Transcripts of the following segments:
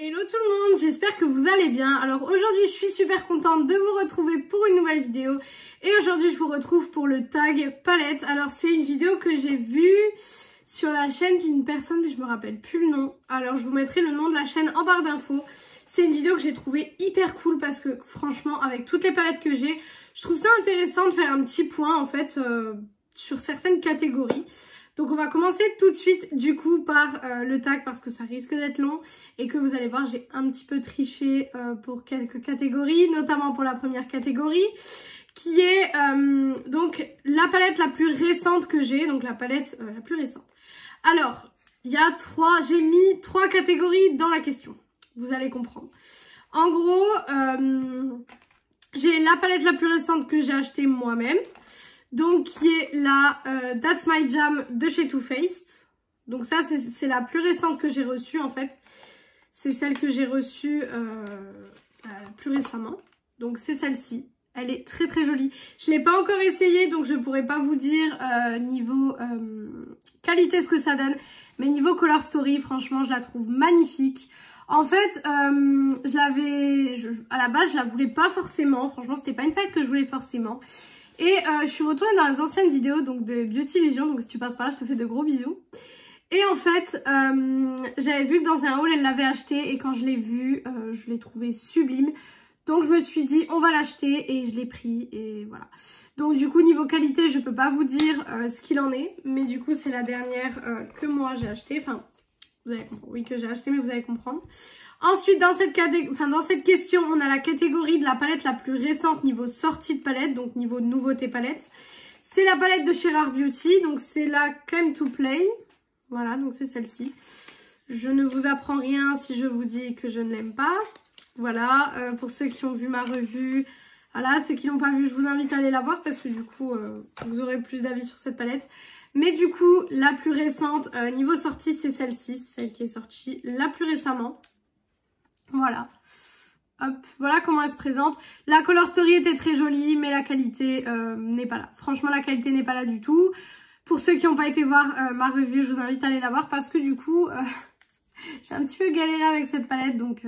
Hello tout le monde, j'espère que vous allez bien. Alors aujourd'hui je suis super contente de vous retrouver pour une nouvelle vidéo. Et aujourd'hui je vous retrouve pour le tag palette. Alors c'est une vidéo que j'ai vue sur la chaîne d'une personne mais je me rappelle plus le nom. Alors je vous mettrai le nom de la chaîne en barre d'infos. C'est une vidéo que j'ai trouvée hyper cool parce que franchement avec toutes les palettes que j'ai, je trouve ça intéressant de faire un petit point en fait sur certaines catégories. Donc on va commencer tout de suite du coup par le tag parce que ça risque d'être long et que vous allez voir j'ai un petit peu triché pour quelques catégories, notamment pour la première catégorie qui est donc la palette la plus récente que j'ai, donc la palette la plus récente. Alors il y a j'ai mis 3 catégories dans la question, vous allez comprendre. En gros j'ai la palette la plus récente que j'ai achetée moi-même. Donc qui est la That's My Jam de chez Too Faced. Donc ça c'est la plus récente que j'ai reçue en fait. C'est celle que j'ai reçue plus récemment. Donc c'est celle-ci. Elle est très très jolie. Je ne l'ai pas encore essayée donc je ne pourrais pas vous dire niveau qualité ce que ça donne. Mais niveau Color Story franchement je la trouve magnifique. En fait à la base je la voulais pas forcément. Franchement c'était pas une palette que je voulais forcément. Et je suis retournée dans les anciennes vidéos donc de Beauty Vision, donc si tu passes par là je te fais de gros bisous. Et en fait j'avais vu que dans un haul elle l'avait acheté et quand je l'ai vue je l'ai trouvée sublime. Donc je me suis dit on va l'acheter et je l'ai pris et voilà. Donc du coup niveau qualité je peux pas vous dire ce qu'il en est, mais du coup c'est la dernière que moi j'ai acheté. Enfin vous allez comprendre, oui que j'ai acheté mais vous allez comprendre. Ensuite, dans cette question, on a la catégorie de la palette la plus récente niveau sortie de palette, donc niveau nouveauté palette. C'est la palette de chez Rare Beauty, donc c'est la Claim to Play. Voilà, donc c'est celle-ci. Je ne vous apprends rien si je vous dis que je ne l'aime pas. Voilà, pour ceux qui ont vu ma revue, voilà, ceux qui l'ont pas vue, je vous invite à aller la voir parce que du coup, vous aurez plus d'avis sur cette palette. Mais du coup, la plus récente, niveau sortie, c'est celle-ci, celle qui est sortie la plus récemment. Voilà, hop, voilà comment elle se présente. La Color Story était très jolie, mais la qualité n'est pas là. Franchement, la qualité n'est pas là du tout. Pour ceux qui n'ont pas été voir ma revue, je vous invite à aller la voir parce que du coup, j'ai un petit peu galéré avec cette palette. Donc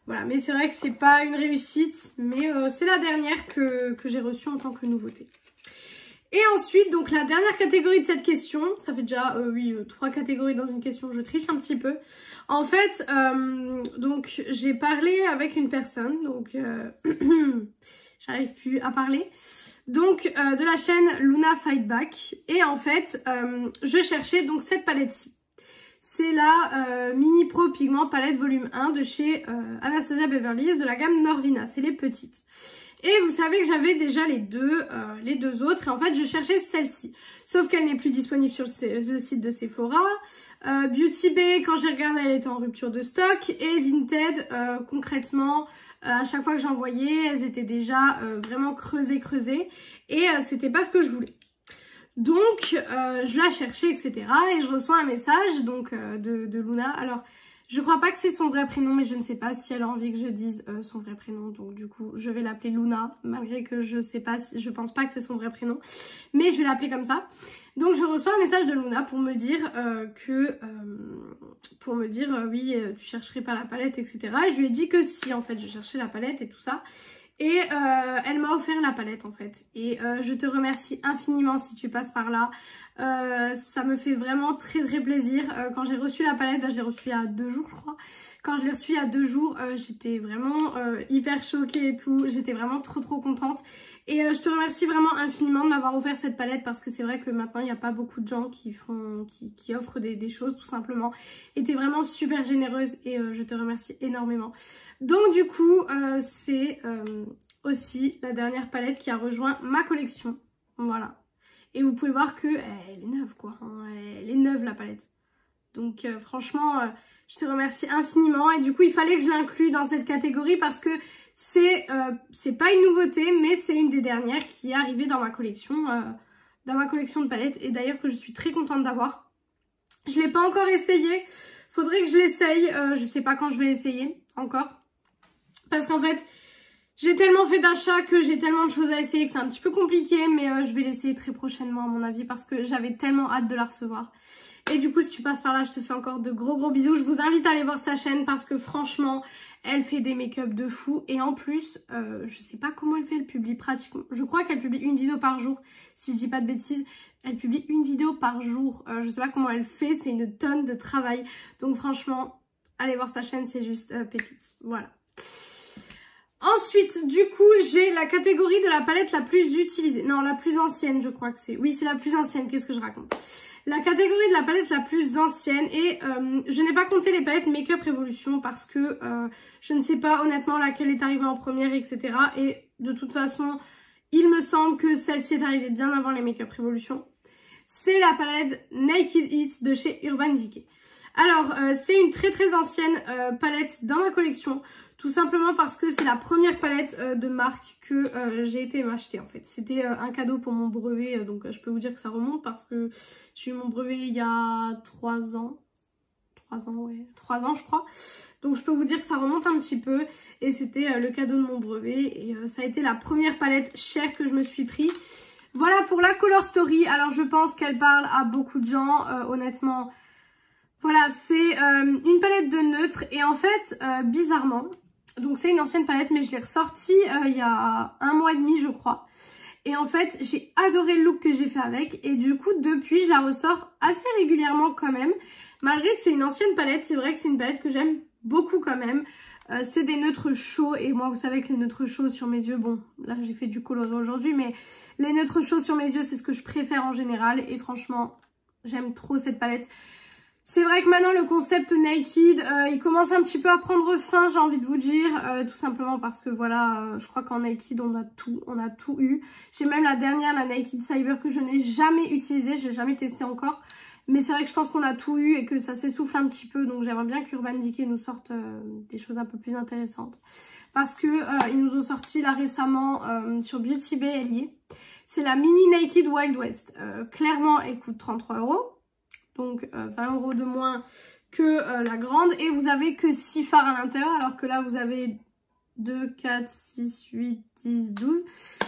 voilà, mais c'est vrai que c'est pas une réussite, mais c'est la dernière que j'ai reçue en tant que nouveauté. Et ensuite, donc la dernière catégorie de cette question, ça fait déjà, 3 catégories dans une question, je triche un petit peu. En fait, donc j'ai parlé avec une personne, donc j'arrive plus à parler. Donc de la chaîne Luna Fight Back. Et en fait, je cherchais donc cette palette-ci. C'est la Mini Pro Pigment Palette Volume 1 de chez Anastasia Beverly Hills de la gamme Norvina, c'est les petites. Et vous savez que j'avais déjà les deux autres et en fait je cherchais celle-ci. Sauf qu'elle n'est plus disponible sur le site de Sephora. Beauty Bay, quand j'ai regardé, elle était en rupture de stock. Et Vinted, concrètement, à chaque fois que j'envoyais, elles étaient déjà vraiment creusées. Et c'était pas ce que je voulais. Donc je la cherchais, etc. Et je reçois un message donc de Luna. Alors je crois pas que c'est son vrai prénom, mais je ne sais pas si elle a envie que je dise son vrai prénom. Donc du coup, je vais l'appeler Luna, malgré que je sais pas, je pense pas que c'est son vrai prénom. Mais je vais l'appeler comme ça. Donc je reçois un message de Luna pour me dire oui, tu chercherais pas la palette, etc. Et je lui ai dit que si, en fait, je cherchais la palette et tout ça. Et elle m'a offert la palette en fait. Et je te remercie infiniment si tu passes par là. Ça me fait vraiment très très plaisir. Quand j'ai reçu la palette, je l'ai reçue il y a 2 jours je crois. Quand je l'ai reçue il y a 2 jours, j'étais vraiment hyper choquée et tout. J'étais vraiment trop contente. Et je te remercie vraiment infiniment de m'avoir offert cette palette parce que c'est vrai que maintenant il n'y a pas beaucoup de gens qui offrent des choses tout simplement. Et t'es vraiment super généreuse et je te remercie énormément. Donc du coup c'est aussi la dernière palette qui a rejoint ma collection. Voilà. Et vous pouvez voir que elle est neuve quoi. Elle est neuve la palette. Donc franchement je te remercie infiniment. Et du coup il fallait que je l'inclue dans cette catégorie parce que c'est pas une nouveauté, mais c'est une des dernières qui est arrivée dans ma collection de palettes. Et d'ailleurs que je suis très contente d'avoir. Je l'ai pas encore essayé. Faudrait que je l'essaye. Je sais pas quand je vais l'essayer encore. Parce qu'en fait, j'ai tellement fait d'achats que j'ai tellement de choses à essayer que c'est un petit peu compliqué. Mais je vais l'essayer très prochainement à mon avis parce que j'avais tellement hâte de la recevoir. Et du coup, si tu passes par là, je te fais encore de gros bisous. Je vous invite à aller voir sa chaîne parce que franchement, elle fait des make-up de fou. Et en plus, je sais pas comment elle fait, elle publie pratiquement... Je crois qu'elle publie une vidéo par jour, si je dis pas de bêtises. Elle publie une vidéo par jour. Je sais pas comment elle fait, c'est une tonne de travail. Donc franchement, allez voir sa chaîne, c'est juste pépite. Voilà. Ensuite, du coup, j'ai la catégorie de la palette la plus utilisée. Non, la plus ancienne, je crois que c'est. Oui, c'est la plus ancienne, qu'est-ce que je raconte? La catégorie de la palette la plus ancienne. Et je n'ai pas compté les palettes Make-up Revolution parce que je ne sais pas honnêtement laquelle est arrivée en première, etc. Et de toute façon, il me semble que celle-ci est arrivée bien avant les Make-up Revolution. C'est la palette Naked It de chez Urban Decay. Alors, c'est une très ancienne palette dans ma collection. Tout simplement parce que c'est la première palette de marque que j'ai été m'acheter en fait. C'était un cadeau pour mon brevet, donc je peux vous dire que ça remonte parce que j'ai eu mon brevet il y a 3 ans. 3 ans, ouais. 3 ans je crois. Donc je peux vous dire que ça remonte un petit peu. Et c'était le cadeau de mon brevet. Et ça a été la première palette chère que je me suis pris. Voilà pour la Color Story. Alors je pense qu'elle parle à beaucoup de gens, honnêtement. Voilà, c'est une palette de neutre. Et en fait, bizarrement... Donc c'est une ancienne palette mais je l'ai ressortie il y a 1 mois et demi je crois. Et en fait j'ai adoré le look que j'ai fait avec et du coup depuis je la ressors assez régulièrement quand même. Malgré que c'est une ancienne palette, c'est vrai que c'est une palette que j'aime beaucoup quand même. C'est des neutres chauds et moi vous savez que les neutres chauds sur mes yeux, bon là j'ai fait du coloré aujourd'hui mais les neutres chauds sur mes yeux c'est ce que je préfère en général et franchement j'aime trop cette palette. C'est vrai que maintenant le concept Naked, il commence un petit peu à prendre fin, j'ai envie de vous dire, tout simplement parce que voilà, je crois qu'en Naked on a tout eu. J'ai même la dernière, la Naked Cyber que je n'ai jamais utilisée, je n'ai jamais testé encore. Mais c'est vrai que je pense qu'on a tout eu et que ça s'essouffle un petit peu, donc j'aimerais bien qu'Urban Decay nous sorte des choses un peu plus intéressantes. Parce que ils nous ont sorti là récemment sur Beauty Bay, elle y est. C'est la Mini Naked Wild West. Clairement, elle coûte 33 €. Donc 20 € de moins que la grande. Et vous avez que 6 fards à l'intérieur. Alors que là vous avez 2, 4, 6, 8, 10, 12.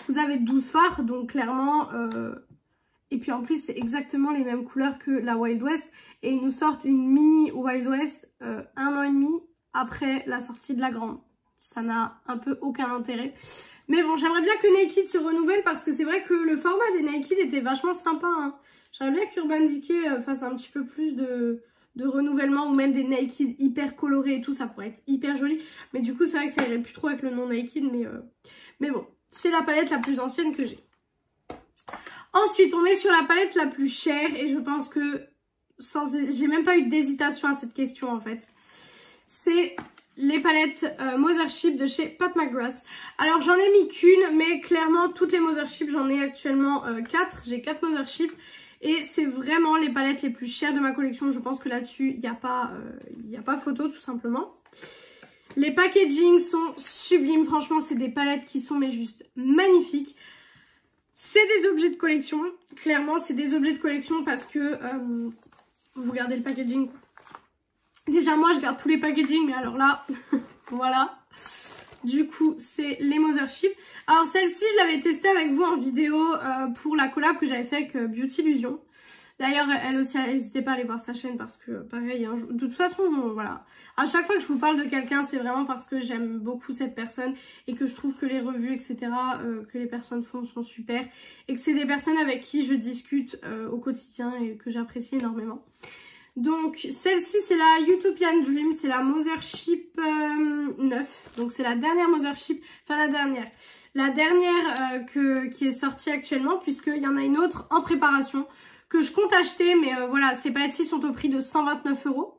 Vous avez 12 fards. Donc clairement... Et puis en plus c'est exactement les mêmes couleurs que la Wild West. Et ils nous sortent une mini Wild West 1 an et demi après la sortie de la grande. Ça n'a un peu aucun intérêt. Mais bon, j'aimerais bien que Naked se renouvelle parce que c'est vrai que le format des Naked était vachement sympa. Hein. J'aimerais bien qu'Urban Decay fasse un petit peu plus de renouvellement ou même des Naked hyper colorés et tout. Ça pourrait être hyper joli. Mais du coup, c'est vrai que ça irait plus trop avec le non Naked. Mais bon, c'est la palette la plus ancienne que j'ai. Ensuite, on est sur la palette la plus chère. Et je pense que j'ai même pas eu d'hésitation à cette question en fait. C'est... les palettes Mothership de chez Pat McGrath. Alors j'en ai mis qu'une, mais clairement toutes les Mothership, j'en ai actuellement 4. J'ai 4 Mothership et c'est vraiment les palettes les plus chères de ma collection. Je pense que là-dessus, il n'y a pas photo tout simplement. Les packaging sont sublimes. Franchement, c'est des palettes qui sont mais juste magnifiques. C'est des objets de collection. Clairement, c'est des objets de collection parce que vous regardez le packaging. Déjà moi je garde tous les packaging mais alors là voilà. Du coup c'est les Mothership. Alors celle-ci je l'avais testée avec vous en vidéo pour la collab que j'avais fait avec Beauty Illusion. D'ailleurs elle aussi n'hésitez pas à aller voir sa chaîne parce que pareil hein, de toute façon bon, voilà. À chaque fois que je vous parle de quelqu'un c'est vraiment parce que j'aime beaucoup cette personne et que je trouve que les revues etc que les personnes font sont super. Et que c'est des personnes avec qui je discute au quotidien et que j'apprécie énormément. Donc celle-ci c'est la Utopian Dream, c'est la Mothership 9, donc c'est la dernière Mothership, enfin la dernière qui est sortie actuellement puisqu'il y en a une autre en préparation que je compte acheter mais voilà ces palettes-ci sont au prix de 129 €.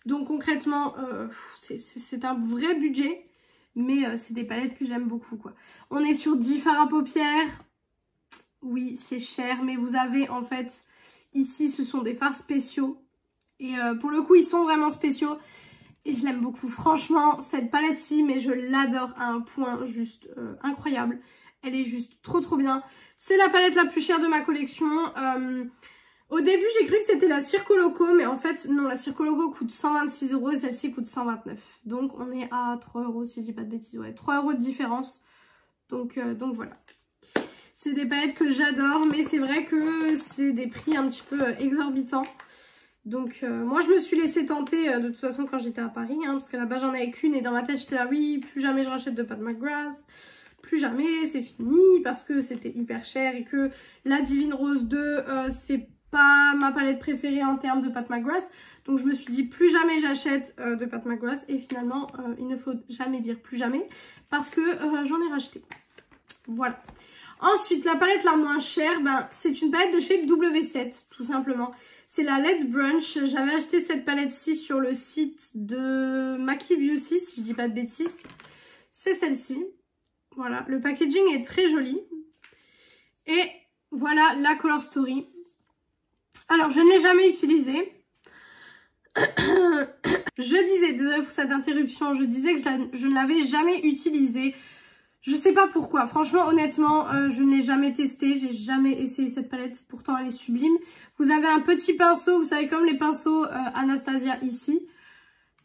Donc concrètement c'est un vrai budget mais c'est des palettes que j'aime beaucoup quoi. On est sur 10 fards à paupières, oui c'est cher mais vous avez en fait ici ce sont des fards spéciaux. Et pour le coup, ils sont vraiment spéciaux. Et je l'aime beaucoup. Franchement, cette palette-ci, mais je l'adore à un point juste incroyable. Elle est juste trop bien. C'est la palette la plus chère de ma collection. Au début, j'ai cru que c'était la Circo Loco. Mais en fait, non, la Circo Loco coûte 126 € et celle-ci coûte 129 €. Donc, on est à 3 € si je dis pas de bêtises. Ouais, 3 € de différence. Donc voilà. C'est des palettes que j'adore. Mais c'est vrai que c'est des prix un petit peu exorbitants. Donc moi je me suis laissée tenter de toute façon quand j'étais à Paris, hein, parce qu'à la base j'en avais qu'une et dans ma tête j'étais là oui, plus jamais je rachète de Pat McGrath, plus jamais, c'est fini, parce que c'était hyper cher et que la Divine Rose 2 c'est pas ma palette préférée en termes de Pat McGrath. Donc je me suis dit plus jamais j'achète de Pat McGrath et finalement il ne faut jamais dire plus jamais parce que j'en ai racheté. Voilà. Ensuite la palette la moins chère, ben, c'est une palette de chez W7 tout simplement. C'est la Let's Brunch. J'avais acheté cette palette-ci sur le site de Maki Beauty si je dis pas de bêtises. C'est celle-ci. Voilà, le packaging est très joli. Et voilà la Color Story. Alors je ne l'ai jamais utilisée. Je disais, désolée pour cette interruption, je disais que je ne l'avais jamais utilisée. Je sais pas pourquoi, franchement honnêtement je ne l'ai jamais testée, j'ai jamais essayé cette palette, pourtant elle est sublime. Vous avez un petit pinceau, vous savez comme les pinceaux Anastasia ici.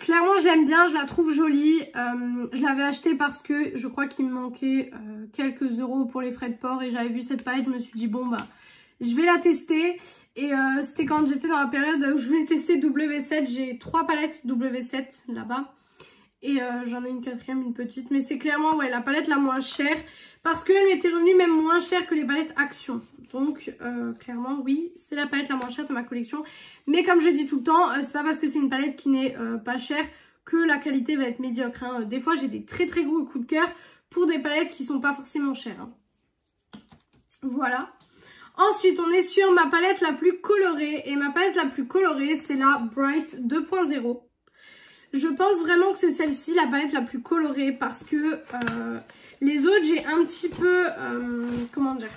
Clairement je l'aime bien, je la trouve jolie, je l'avais achetée parce que je crois qu'il me manquait quelques euros pour les frais de port et j'avais vu cette palette, je me suis dit bon bah je vais la tester. Et c'était quand j'étais dans la période où je voulais tester W7, j'ai 3 palettes W7 là-bas. Et j'en ai une quatrième, une petite. Mais c'est clairement ouais, la palette la moins chère. Parce qu'elle m'était revenue même moins chère que les palettes Action. Donc clairement oui, c'est la palette la moins chère de ma collection. Mais comme je dis tout le temps, c'est pas parce que c'est une palette qui n'est pas chère que la qualité va être médiocre. Hein. Des fois j'ai des très très gros coups de cœur pour des palettes qui sont pas forcément chères. Hein. Voilà. Ensuite, on est sur ma palette la plus colorée. Et ma palette la plus colorée, c'est la Bright 2.0. Je pense vraiment que c'est celle-ci, la palette la plus colorée. Parce que les autres, j'ai un petit peu... comment dire?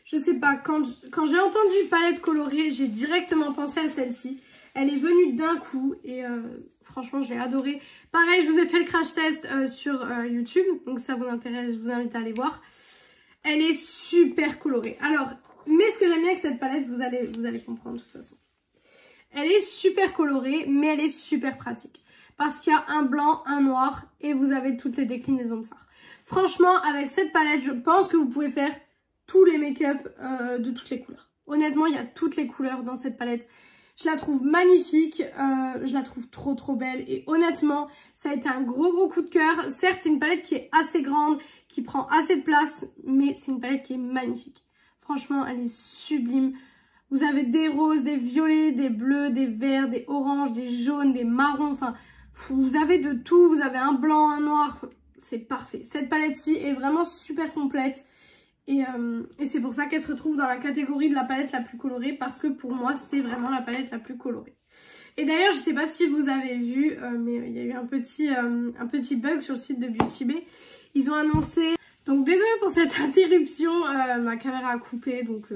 Je sais pas, quand j'ai entendu palette colorée, j'ai directement pensé à celle-ci. Elle est venue d'un coup et franchement, je l'ai adorée. Pareil, je vous ai fait le crash test sur YouTube. Donc, si ça vous intéresse, je vous invite à aller voir. Elle est super colorée. Alors, mais ce que j'aime bien avec cette palette, vous allez comprendre de toute façon. Elle est super colorée, mais elle est super pratique. Parce qu'il y a un blanc, un noir et vous avez toutes les déclinaisons de fard. Franchement, avec cette palette, je pense que vous pouvez faire tous les make-up de toutes les couleurs. Honnêtement, il y a toutes les couleurs dans cette palette. Je la trouve magnifique, je la trouve trop belle et honnêtement, ça a été un gros coup de cœur. Certes, c'est une palette qui est assez grande, qui prend assez de place, mais c'est une palette qui est magnifique. Franchement, elle est sublime. Vous avez des roses, des violets, des bleus, des verts, des oranges, des jaunes, des marrons, enfin, vous avez de tout. Vous avez un blanc, un noir, c'est parfait. Cette palette-ci est vraiment super complète. Et c'est pour ça qu'elle se retrouve dans la catégorie de la palette la plus colorée parce que pour moi, c'est vraiment la palette la plus colorée. Et d'ailleurs, je ne sais pas si vous avez vu, mais il y a eu un petit bug sur le site de Beauty Bay. Ils ont annoncé... Donc désolée pour cette interruption, ma caméra a coupé, donc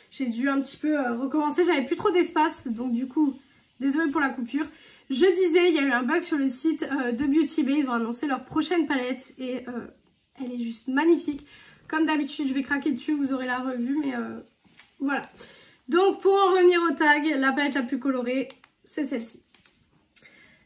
j'ai dû un petit peu recommencer. J'avais plus trop d'espace, donc du coup, désolée pour la coupure. Je disais, il y a eu un bug sur le site de Beauty Bay. Ils ont annoncé leur prochaine palette et elle est juste magnifique. Comme d'habitude, je vais craquer dessus, vous aurez la revue, mais voilà. Donc, pour en revenir au tag, la palette la plus colorée, c'est celle-ci.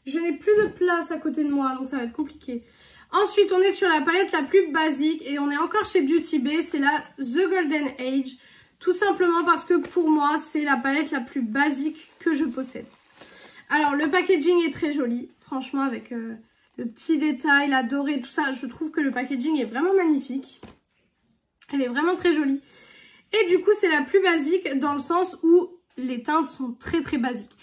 Je n'ai plus de place à côté de moi, donc ça va être compliqué. Ensuite, on est sur la palette la plus basique et on est encore chez Beauty Bay, c'est la The Golden Age. Tout simplement parce que pour moi, c'est la palette la plus basique que je possède. Alors, le packaging est très joli, franchement, avec le petit détail, la dorée, tout ça. Je trouve que le packaging est vraiment magnifique. Elle est vraiment très jolie. Et du coup, c'est la plus basique dans le sens où les teintes sont très basiques.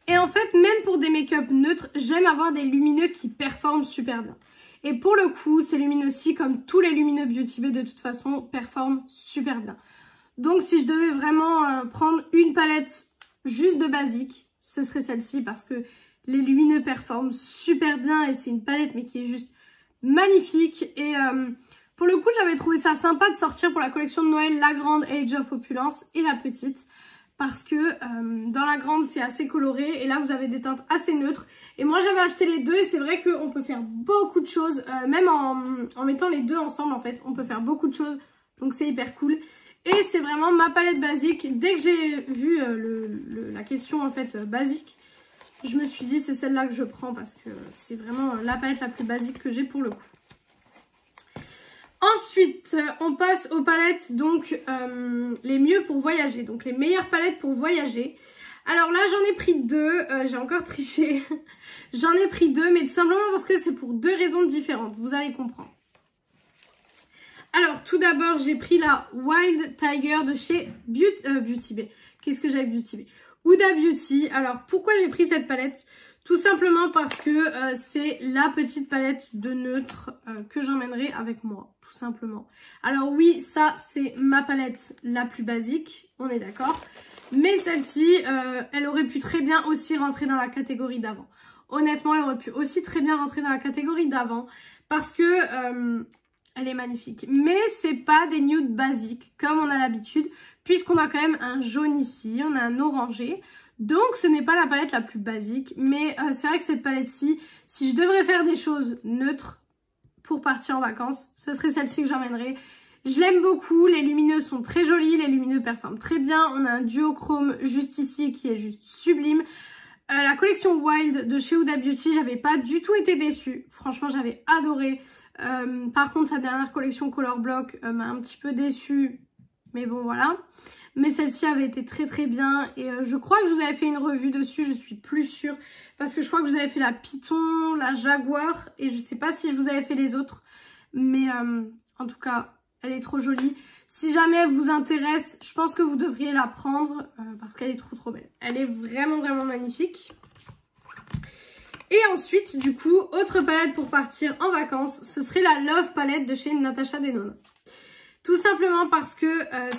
Et en fait, même pour des make-up neutres, j'aime avoir des lumineux qui performent super bien. Et pour le coup, ces lumineux-ci, comme tous les lumineux Beauty Bay de toute façon, performent super bien. Donc si je devais vraiment prendre une palette juste de basique, ce serait celle-ci parce que les lumineux performent super bien et c'est une palette mais qui est juste magnifique. Et pour le coup, j'avais trouvé ça sympa de sortir pour la collection de Noël la grande Age of Opulence et la petite. Parce que dans la grande, c'est assez coloré et là, vous avez des teintes assez neutres. Et moi, j'avais acheté les deux et c'est vrai qu'on peut faire beaucoup de choses. Même en mettant les deux ensemble, en fait, on peut faire beaucoup de choses. Donc, c'est hyper cool. Et c'est vraiment ma palette basique. Dès que j'ai vu la question, en fait, basique, je me suis dit, c'est celle-là que je prends parce que c'est vraiment la palette la plus basique que j'ai pour le coup. Ensuite, on passe aux palettes, donc les mieux pour voyager, donc les meilleures palettes pour voyager. Alors là, j'en ai pris deux. J'ai encore triché. J'en ai pris deux, mais tout simplement parce que c'est pour deux raisons différentes. Vous allez comprendre. Alors, tout d'abord, j'ai pris la Wild Tiger de chez Beauty Bay. Qu'est-ce que j'ai avec Beauty Bay? Huda Beauty. Alors, pourquoi j'ai pris cette palette? Tout simplement parce que c'est la petite palette de neutre que j'emmènerai avec moi, tout simplement. Alors oui, ça, c'est ma palette la plus basique, on est d'accord. Mais celle-ci, elle aurait pu très bien aussi rentrer dans la catégorie d'avant. Honnêtement, elle aurait pu aussi très bien rentrer dans la catégorie d'avant parce que elle est magnifique. Mais c'est pas des nudes basiques comme on a l'habitude puisqu'on a quand même un jaune ici, on a un orangé. Donc ce n'est pas la palette la plus basique. Mais c'est vrai que cette palette-ci, si je devrais faire des choses neutres pour partir en vacances, ce serait celle-ci que j'emmènerais. Je l'aime beaucoup, les lumineux sont très jolis, les lumineux performent très bien. On a un duochrome juste ici qui est juste sublime. La collection Wild de chez Huda Beauty, j'avais pas du tout été déçue. Franchement, j'avais adoré. Par contre, sa dernière collection Color Block m'a un petit peu déçue. Mais bon, voilà. Mais celle-ci avait été très très bien. Et je crois que je vous avais fait une revue dessus, je suis plus sûre. Parce que je crois que je vous avais fait la Python, la Jaguar. Et je sais pas si je vous avais fait les autres. Mais en tout cas, elle est trop jolie. Si jamais elle vous intéresse, je pense que vous devriez la prendre parce qu'elle est trop belle. Elle est vraiment magnifique. Et ensuite, du coup, autre palette pour partir en vacances, ce serait la Love Palette de chez Natasha Denona. Tout simplement parce que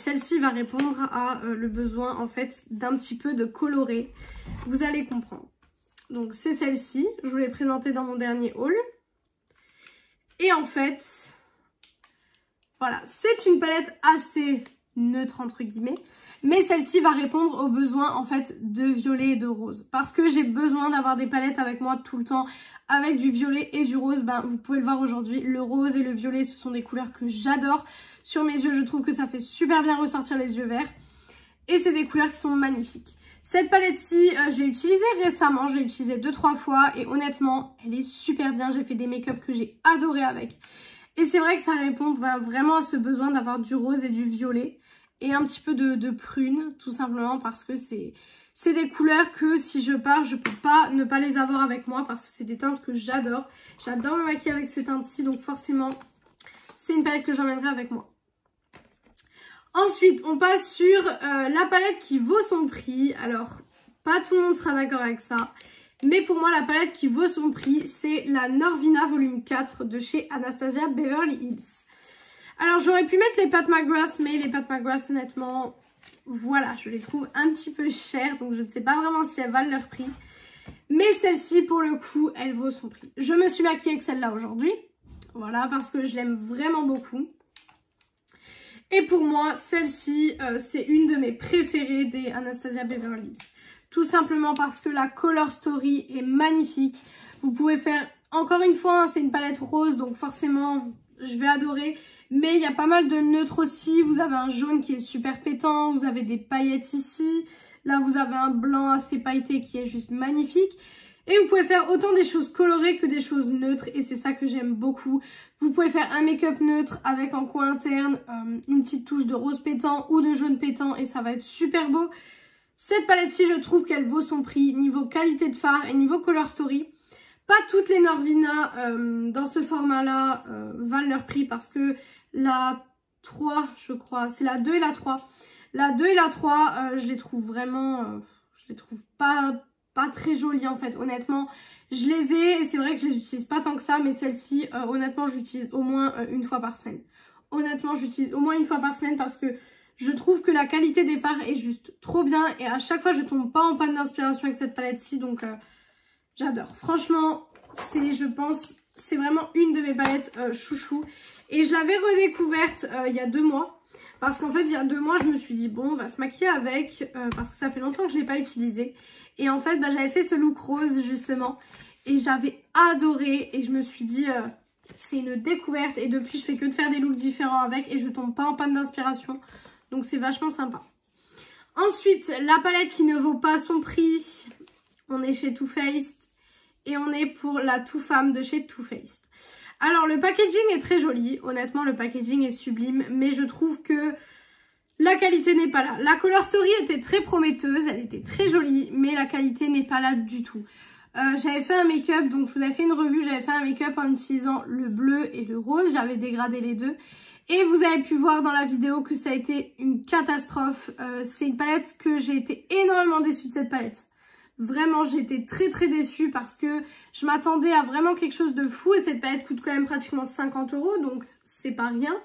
celle-ci va répondre à le besoin en fait d'un petit peu de coloré. Vous allez comprendre. Donc c'est celle-ci, je vous l'ai présentée dans mon dernier haul. Et en fait... Voilà, c'est une palette assez neutre entre guillemets, mais celle-ci va répondre aux besoins en fait de violet et de rose. Parce que j'ai besoin d'avoir des palettes avec moi tout le temps avec du violet et du rose. Ben, vous pouvez le voir aujourd'hui, le rose et le violet ce sont des couleurs que j'adore. Sur mes yeux, je trouve que ça fait super bien ressortir les yeux verts et c'est des couleurs qui sont magnifiques. Cette palette-ci, je l'ai utilisée récemment, je l'ai utilisée 2-3 fois et honnêtement, elle est super bien. J'ai fait des make-up que j'ai adoré avec. Et c'est vrai que ça répond vraiment à ce besoin d'avoir du rose et du violet. Et un petit peu de prune, tout simplement parce que c'est des couleurs que si je pars, je peux pas ne pas les avoir avec moi. Parce que c'est des teintes que j'adore. J'adore me maquiller avec ces teintes-ci. Donc forcément, c'est une palette que j'emmènerai avec moi. Ensuite, on passe sur la palette qui vaut son prix. Alors, pas tout le monde sera d'accord avec ça. Mais pour moi, la palette qui vaut son prix, c'est la Norvina volume 4 de chez Anastasia Beverly Hills. Alors, j'aurais pu mettre les Pat McGrath, mais les Pat McGrath, honnêtement, voilà, je les trouve un petit peu chères. Donc, je ne sais pas vraiment si elles valent leur prix. Mais celle-ci, pour le coup, elle vaut son prix. Je me suis maquillée avec celle-là aujourd'hui. Voilà, parce que je l'aime vraiment beaucoup. Et pour moi, celle-ci, c'est une de mes préférées des Anastasia Beverly Hills. Tout simplement parce que la Color Story est magnifique. Vous pouvez faire, encore une fois, hein, c'est une palette rose, donc forcément, je vais adorer. Mais il y a pas mal de neutres aussi. Vous avez un jaune qui est super pétant, vous avez des paillettes ici. Là, vous avez un blanc assez pailleté qui est juste magnifique. Et vous pouvez faire autant des choses colorées que des choses neutres. Et c'est ça que j'aime beaucoup. Vous pouvez faire un make-up neutre avec en coin interne une petite touche de rose pétant ou de jaune pétant. Et ça va être super beau. Cette palette-ci, je trouve qu'elle vaut son prix niveau qualité de fard et niveau Color Story. Pas toutes les Norvina dans ce format-là valent leur prix parce que la 3, je crois, c'est la 2 et la 3. La 2 et la 3, je les trouve vraiment, je les trouve pas très jolies en fait, honnêtement. Je les ai et c'est vrai que je les utilise pas tant que ça, mais celle-ci, honnêtement, j'utilise au moins une fois par semaine. Honnêtement, j'utilise au moins une fois par semaine parce que je trouve que la qualité des fards est juste trop bien et à chaque fois je tombe pas en panne d'inspiration avec cette palette-ci, donc j'adore. Franchement, je pense, c'est vraiment une de mes palettes chouchou. Et je l'avais redécouverte il y a 2 mois. Parce qu'en fait, il y a 2 mois, je me suis dit, bon, on va se maquiller avec. Parce que ça fait longtemps que je ne l'ai pas utilisé. Et en fait, j'avais fait ce look rose, justement. Et j'avais adoré. Et je me suis dit, c'est une découverte. Et depuis, je fais que de faire des looks différents avec. Et je tombe pas en panne d'inspiration. Donc, c'est vachement sympa. Ensuite, la palette qui ne vaut pas son prix. On est chez Too Faced. Et on est pour la Too Femme de chez Too Faced. Alors, le packaging est très joli. Honnêtement, le packaging est sublime. Mais je trouve que la qualité n'est pas là. La Color Story était très prometteuse, elle était très jolie, mais la qualité n'est pas là du tout. J'avais fait un make-up, donc je vous avais fait une revue, j'avais fait un make-up en utilisant le bleu et le rose, j'avais dégradé les deux. Et vous avez pu voir dans la vidéo que ça a été une catastrophe. C'est une palette que j'ai été énormément déçue de cette palette. Vraiment, j'ai été très très déçue parce que je m'attendais à vraiment quelque chose de fou. Et cette palette coûte quand même pratiquement 50 €, donc c'est pas rien.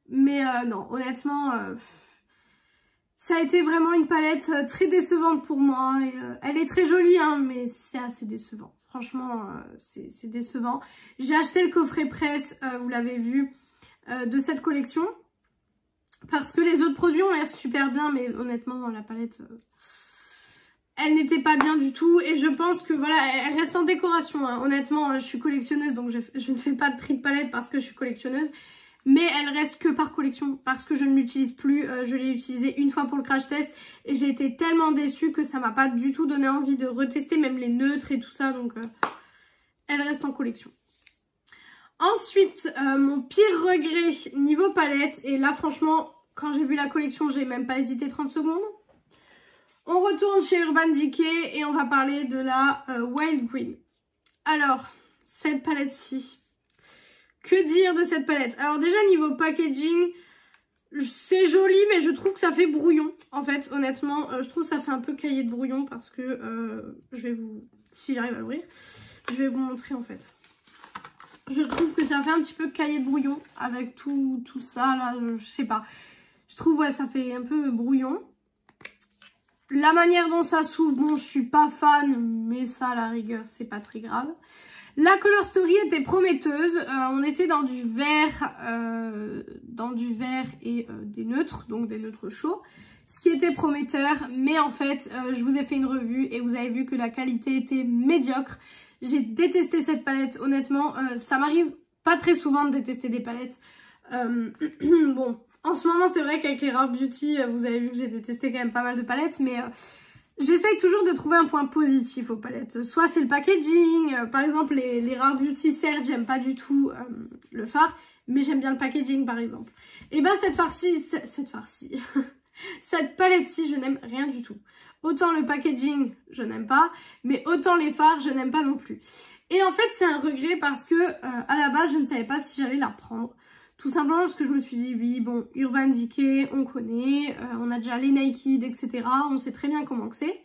Mais non, honnêtement... ça a été vraiment une palette très décevante pour moi. Et, elle est très jolie, hein, mais c'est assez décevant. Franchement, c'est décevant. J'ai acheté le coffret presse, vous l'avez vu, de cette collection. Parce que les autres produits ont l'air super bien, mais honnêtement, la palette, elle n'était pas bien du tout. Et je pense que voilà, elle reste en décoration. Hein. Honnêtement, je suis collectionneuse, donc je ne fais pas de tri de palette parce que je suis collectionneuse. Mais elle reste que par collection parce que je ne l'utilise plus. Je l'ai utilisée une fois pour le crash test et j'ai été tellement déçue que ça m'a pas du tout donné envie de retester même les neutres et tout ça. Donc elle reste en collection. Ensuite, mon pire regret niveau palette. Et là franchement, quand j'ai vu la collection, j'ai même pas hésité 30 secondes. On retourne chez Urban Decay et on va parler de la Wild Green. Alors, cette palette-ci. Que dire de cette palette? Alors déjà niveau packaging, c'est joli mais je trouve que ça fait brouillon. En fait honnêtement je trouve que ça fait un peu cahier de brouillon parce que je vais vous, si j'arrive à l'ouvrir, je vais vous montrer en fait. Je trouve que ça fait un petit peu cahier de brouillon avec tout ça là, je sais pas. Je trouve ouais ça fait un peu brouillon. La manière dont ça s'ouvre, bon je suis pas fan mais ça à la rigueur c'est pas très grave. La Color Story était prometteuse, on était dans du vert et des neutres, donc des neutres chauds, ce qui était prometteur, mais en fait je vous ai fait une revue et vous avez vu que la qualité était médiocre. J'ai détesté cette palette, honnêtement, ça m'arrive pas très souvent de détester des palettes. Bon, en ce moment c'est vrai qu'avec les Rare Beauty, vous avez vu que j'ai détesté quand même pas mal de palettes, mais... j'essaye toujours de trouver un point positif aux palettes. Soit c'est le packaging, par exemple les Rare Beauty, certes j'aime pas du tout le fard, mais j'aime bien le packaging par exemple. Et ben cette palette-ci je n'aime rien du tout. Autant le packaging je n'aime pas, mais autant les fards je n'aime pas non plus. Et en fait c'est un regret parce que à la base je ne savais pas si j'allais la prendre. Tout simplement parce que je me suis dit, oui, bon, Urban Decay, on connaît, on a déjà les Naked, etc. On sait très bien comment que c'est.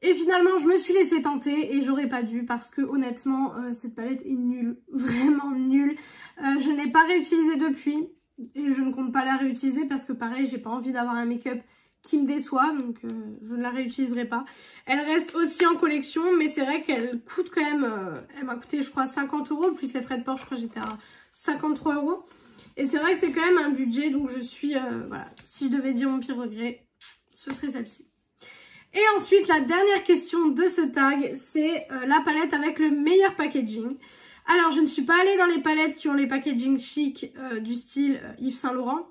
Et finalement, je me suis laissée tenter et j'aurais pas dû parce que honnêtement, cette palette est nulle, vraiment nulle. Je ne l'ai pas réutilisée depuis et je ne compte pas la réutiliser parce que pareil, j'ai pas envie d'avoir un make-up qui me déçoit, donc je ne la réutiliserai pas. Elle reste aussi en collection, mais c'est vrai qu'elle coûte quand même, elle m'a coûté je crois 50 €, plus les frais de port, je crois que j'étais à 53 €. Et c'est vrai que c'est quand même un budget, donc je suis, voilà, si je devais dire mon pire regret, ce serait celle-ci. Et ensuite, la dernière question de ce tag, c'est la palette avec le meilleur packaging. Alors, je ne suis pas allée dans les palettes qui ont les packaging chic du style Yves Saint Laurent,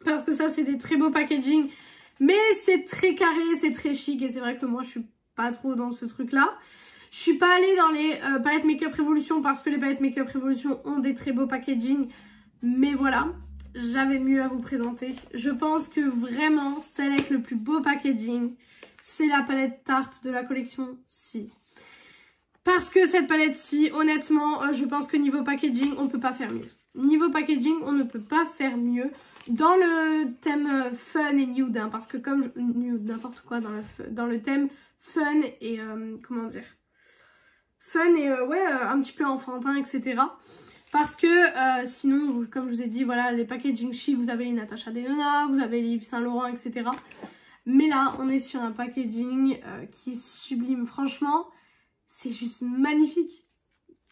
parce que ça, c'est des très beaux packaging, mais c'est très carré, c'est très chic, et c'est vrai que moi, je suis pas trop dans ce truc-là. Je suis pas allée dans les palettes Make Up Revolution, parce que les palettes Make Up Revolution ont des très beaux packaging. Mais voilà, j'avais mieux à vous présenter. Je pense que vraiment, celle avec le plus beau packaging, c'est la palette Tarte de la collection Si. Parce que cette palette-ci, honnêtement, je pense que niveau packaging, on ne peut pas faire mieux. Niveau packaging, on ne peut pas faire mieux. Dans le thème fun et nude, hein, parce que comme nude, n'importe quoi, dans le thème fun et, comment dire, fun et, ouais, un petit peu enfantin, etc. Parce que sinon, comme je vous ai dit, voilà, les packaging chic, vous avez les Natasha Denona, vous avez les Yves Saint Laurent, etc. Mais là, on est sur un packaging qui est sublime. Franchement, c'est juste magnifique.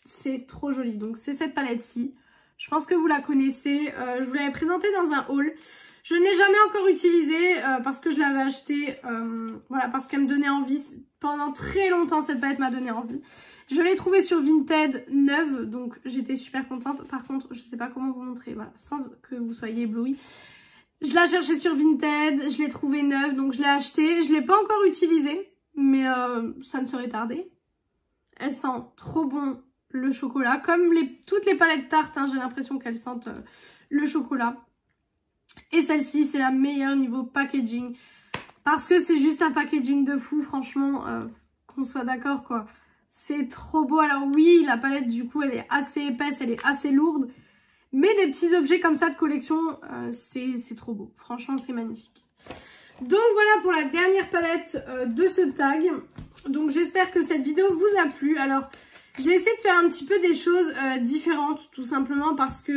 C'est trop joli. Donc, c'est cette palette-ci. Je pense que vous la connaissez. Je vous l'avais présentée dans un haul. Je ne l'ai jamais encore utilisée parce que je l'avais achetée, voilà, parce qu'elle me donnait envie. Pendant très longtemps, cette palette m'a donné envie. Je l'ai trouvée sur Vinted neuve, donc j'étais super contente. Par contre, je ne sais pas comment vous montrer, voilà, sans que vous soyez éblouis. Je l'ai cherchée sur Vinted, je l'ai trouvée neuve, donc je l'ai achetée. Je ne l'ai pas encore utilisée, mais ça ne serait tardé. Elle sent trop bon le chocolat. Comme toutes les palettes Tarte, hein, j'ai l'impression qu'elles sentent le chocolat. Et celle-ci, c'est la meilleure niveau packaging. Parce que c'est juste un packaging de fou, franchement, qu'on soit d'accord quoi. C'est trop beau. Alors oui, la palette du coup, elle est assez épaisse, elle est assez lourde. Mais des petits objets comme ça de collection, c'est trop beau. Franchement, c'est magnifique. Donc voilà pour la dernière palette de ce tag. Donc j'espère que cette vidéo vous a plu. Alors j'ai essayé de faire un petit peu des choses différentes, tout simplement parce que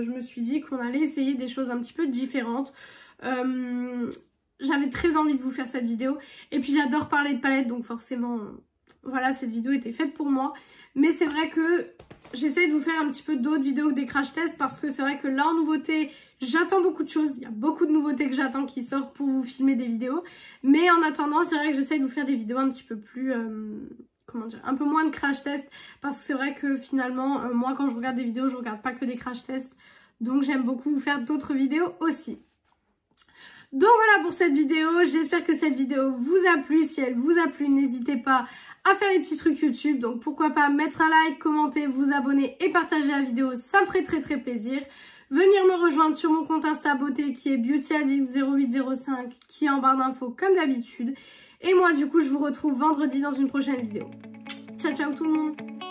je me suis dit qu'on allait essayer des choses un petit peu différentes. J'avais très envie de vous faire cette vidéo. Et puis j'adore parler de palettes, donc forcément, voilà, cette vidéo était faite pour moi. Mais c'est vrai que j'essaie de vous faire un petit peu d'autres vidéos que des crash tests parce que c'est vrai que là en nouveauté, j'attends beaucoup de choses. Il y a beaucoup de nouveautés que j'attends qui sortent pour vous filmer des vidéos. Mais en attendant, c'est vrai que j'essaie de vous faire des vidéos un petit peu plus... comment dire, un peu moins de crash tests. Parce que c'est vrai que finalement, moi quand je regarde des vidéos, je regarde pas que des crash tests. Donc j'aime beaucoup vous faire d'autres vidéos aussi. Donc voilà pour cette vidéo, j'espère que cette vidéo vous a plu. Si elle vous a plu, n'hésitez pas à faire les petits trucs YouTube. Donc pourquoi pas mettre un like, commenter, vous abonner et partager la vidéo, ça me ferait très plaisir. Venir me rejoindre sur mon compte Insta Beauté qui est beautyaddict0805 qui est en barre d'infos comme d'habitude. Et moi du coup je vous retrouve vendredi dans une prochaine vidéo. Ciao ciao tout le monde.